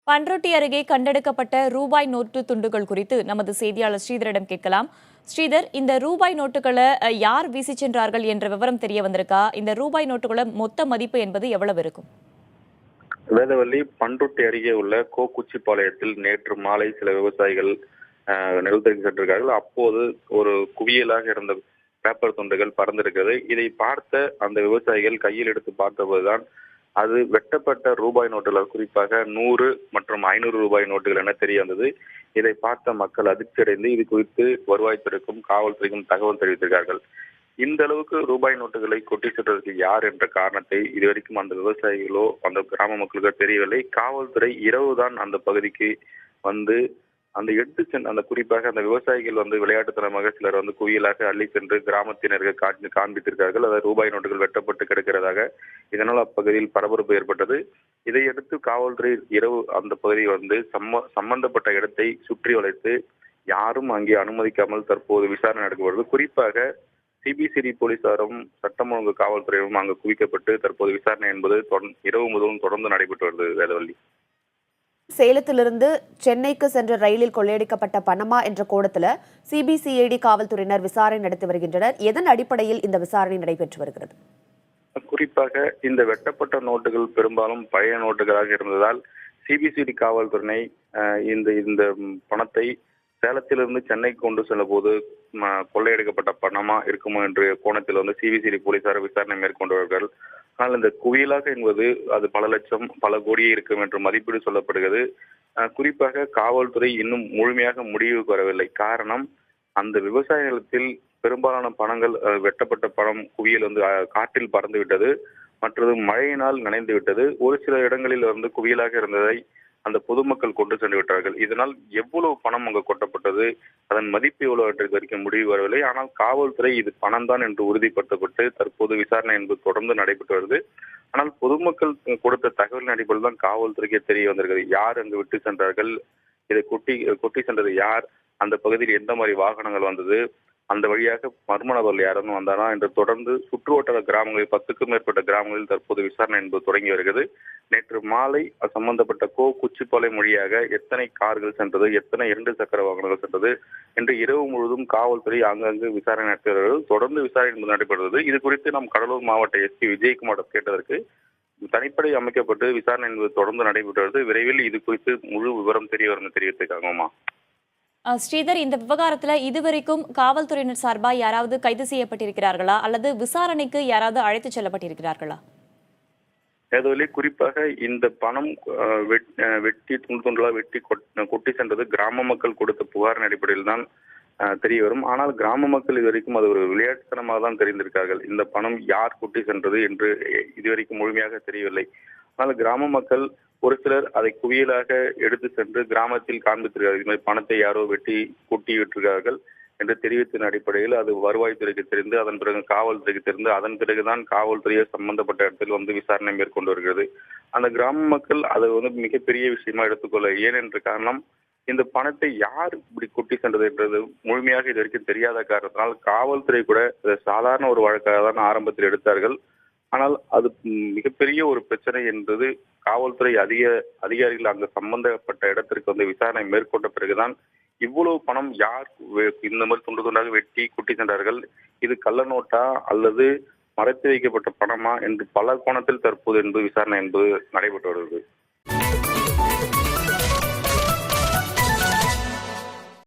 பண்ருட்டி அருகே கண்டெடுக்கப்பட்ட ரூபாய் நோட்டு துண்டுகள் குறித்து நமது செய்தியாளர் ஸ்ரீதரிடம் கேட்கலாம். ஸ்ரீதர், இந்த ரூபாய் நோட்டுகளை யார் வீசி சென்றார்கள் என்ற விவரம் தெரிய வந்திருக்கா? இந்த ரூபாய் நோட்டுகள மொத்த மதிப்பு என்பது எவ்வளவு இருக்கும்? வேதவள்ளி, பண்ருட்டி அருகே உள்ள கோக்குச்சிப்பாளையத்தில் நேற்று மாலை சில விவசாயிகள் நிலத்திற்கு சென்றிருக்கார்கள். அப்போது ஒரு குவியலாக இருந்த பேப்பர் துண்டுகள் பறந்திருக்கிறது. இதை பார்த்த அந்த விவசாயிகள் கையில் எடுத்து பார்த்தபோதுதான் அது வெட்டப்பட்ட ரூபாய் நோட்டுகள், குறிப்பாக 100 மற்றும் 500 ரூபாய் நோட்டுகள் என தெரிய வந்தது. இதை பார்த்த மக்கள் அதிர்ச்சியடைந்து இது குறித்து வருவாய்த்துறைக்கும் காவல்துறைக்கும் தகவல் தெரிவித்திருக்கார்கள். இந்த அளவுக்கு ரூபாய் நோட்டுகளை கொட்டி சென்றதற்கு யார் என்ற காரணத்தை இதுவரைக்கும் அந்த விவசாயிகளோ அந்த கிராம மக்களுக்கோ தெரியவில்லை. காவல்துறை இரவுதான் அந்த பகுதிக்கு வந்து அந்த எடுத்து சென்ற அந்த குறிப்பாக அந்த விவசாயிகள் விளையாட்டுத்தனமாக சிலர் குவியலாக அள்ளி சென்று கிராமத்தினர்கள் காண்பித்திருக்கார்கள். அதாவது ரூபாய் நோட்டுகள் வெட்டப்பட்டு கிடக்கிறதாக. இதனால் அப்பகுதியில் பரபரப்பு ஏற்பட்டது. இதையடுத்து காவல்துறை இரவு அந்த பகுதியை சம்பந்தப்பட்ட இடத்தை சுற்றி வளைத்து யாரும் அங்கே அனுமதிக்காமல் தற்போது விசாரணை நடக்கப்படுது. குறிப்பாக சிபிசிஐடி போலீசாரும் சட்டம் ஒழுங்கு காவல்துறையும் அங்கு குவிக்கப்பட்டு தற்போது விசாரணை என்பது இரவு முழுவதும் தொடர்ந்து நடைபெற்று வருது. வேதவள்ளி, சேலத்திலிருந்து சென்னைக்கு சென்ற ரயிலில் கொள்ளையடிக்கப்பட்ட பணமா என்ற கோணத்துல சிபிசிஐடி காவல்துறையினர் விசாரணை நடத்தி வருகின்றனர். எதன் அடிப்படையில் இந்த விசாரணை நடைபெற்று வருகிறது? குறிப்பாக இந்த வெட்டப்பட்ட நோட்டுகள் பெரும்பாலும் பழைய நோட்டுகளாக இருந்ததால் சிபிசிஐடி காவல்துறை இந்த பணத்தை சேலத்திலிருந்து சென்னைக்கு கொண்டு செல்ல போது கொள்ளையடிக்கப்பட்ட பணமா இருக்குமோ என்ற கோணத்தில் சிபிசிஐடி போலீசார் விசாரணை மேற்கொண்டவர்கள். ஆனால் இந்த குவியலாக என்பது அது பல லட்சம் பல கோடியே இருக்கும் என்று மதிப்பீடு சொல்லப்படுகிறது. குறிப்பாக காவல்துறை இன்னும் முழுமையாக முடிவுக்கு வரவில்லை. காரணம், அந்த விவசாய நிலத்தில் பெரும்பாலான பணங்கள் வெட்டப்பட்ட பணம் குவியல் காற்றில் பறந்து விட்டது. மற்றது மழையினால் நனைந்து விட்டது. ஒரு சில இடங்களில் குவியலாக இருந்ததை அந்த பொதுமக்கள் கொண்டு சென்று விட்டார்கள். இதனால் எவ்வளவு பணம் அங்கு கொட்டப்பட்டது, அதன் மதிப்பு எவ்வளவு என்று வரைக்கும் முடிவு வரவில்லை. ஆனால் காவல்துறை இது பணம் தான் என்று உறுதிப்படுத்தப்பட்டு தற்போது விசாரணை என்பது தொடர்ந்து நடைபெற்று வருது. ஆனால் பொதுமக்கள் கொடுத்த தகவலின் அடிப்படையில் தான் காவல்துறைக்கே தெரிய வந்திருக்கிறது யார் அங்கு விட்டு சென்றார்கள், இதை கொட்டி சென்றது யார், அந்த பகுதியில் எந்த மாதிரி வாகனங்கள் வந்தது, அந்த வழியாக மர்ம நபர்கள் யாரும் வந்தாரா என்று தொடர்ந்து சுற்று வட்டார கிராமங்களில் 10க்கும் மேற்பட்ட கிராமங்களில் தற்போது விசாரணை என்பது தொடங்கி வருகிறது. நேற்று மாலை சம்பந்தப்பட்ட குச்சிப்பாளையம் வழியாக எத்தனை கார்கள் சென்றது, எத்தனை 2 சக்கர வாகனங்கள் சென்றது என்று இரவு முழுவதும் காவல்துறை அங்கங்கு விசாரணை நடத்துகிறார்கள். தொடர்ந்து விசாரணை என்பது நடைபெறுகிறது. இது குறித்து நாம் கடலூர் மாவட்ட எஸ்பி விஜயகுமார் கேட்டதற்கு தனிப்படை அமைக்கப்பட்டு விசாரணை என்பது தொடர்ந்து நடைபெற்று வருது. விரைவில் இது குறித்து முழு விவரம் தெரிய வரும் தெரிவித்திருக்காங்கம்மா. ஸ்ரீதர், இந்த விவகாரத்துல இதுவரைக்கும் காவல்துறையினர் சார்பா யாராவது கைது செய்யப்பட்டிருக்கிறார்களா அல்லது விசாரணைக்கு யாராவது அழைத்து செல்லப்பட்டிருக்கிறார்களா? ஏதோலி, குறிப்பாக இந்த பணம் வெட்டி துண்டுகளா வெட்டி கொட்டி சென்றது கிராம மக்கள் கொடுத்த புகாரின் அடிப்படையில் தான் தெரிய வரும். ஆனால் கிராம மக்கள் இதுவரைக்கும் அது ஒரு விளையாட்டுத்தனமாக தான் தெரிந்திருக்கார்கள். இந்த பணம் யார் கொட்டி சென்றது என்று இதுவரைக்கும் முழுமையாக தெரியவில்லை. ஆனால் கிராம மக்கள் ஒரு சிலர் அதை குவியலாக எடுத்து சென்று கிராமத்தில் காண்பித்திருக்கிறார்கள். இது மாதிரி பணத்தை யாரோ வெட்டி கொட்டி விட்டிருக்கிறார்கள் என்று தெரிவித்தின் அடிப்படையில் அது வருவாய்த்துறைக்கு தெரிந்து, அதன் பிறகு காவல்துறைக்கு தெரிந்து, அதன் பிறகுதான் காவல்துறையை சம்பந்தப்பட்ட இடத்தில் விசாரணை மேற்கொண்டு வருகிறது. அந்த கிராம மக்கள் அதை மிகப்பெரிய விஷயமா எடுத்துக்கொள்ள ஏனென்ற காரணம், இந்த பணத்தை யார் இப்படி கொட்டி சென்றது என்றது முழுமையாக இது வரைக்கும் தெரியாத காரணத்தினால் காவல்துறை கூட சாதாரண ஒரு வழக்காக தான் ஆரம்பத்தில் எடுத்தார்கள். ஆனால் அது மிகப்பெரிய ஒரு பிரச்சனை என்பது காவல்துறை அதிகாரிகள் அங்கு சம்பந்தப்பட்ட இடத்திற்கு விசாரணை மேற்கொண்ட பிறகுதான் இவ்வளவு பணம் யார் இந்த மாதிரி துண்டு துண்டாக வெட்டி குட்டி சென்றார்கள், இது கள்ள நோட்டா அல்லது மறைத்து வைக்கப்பட்ட பணமா என்று பல கோணத்தில் தற்போது விசாரணை என்பது நடைபெற்று வருகிறது.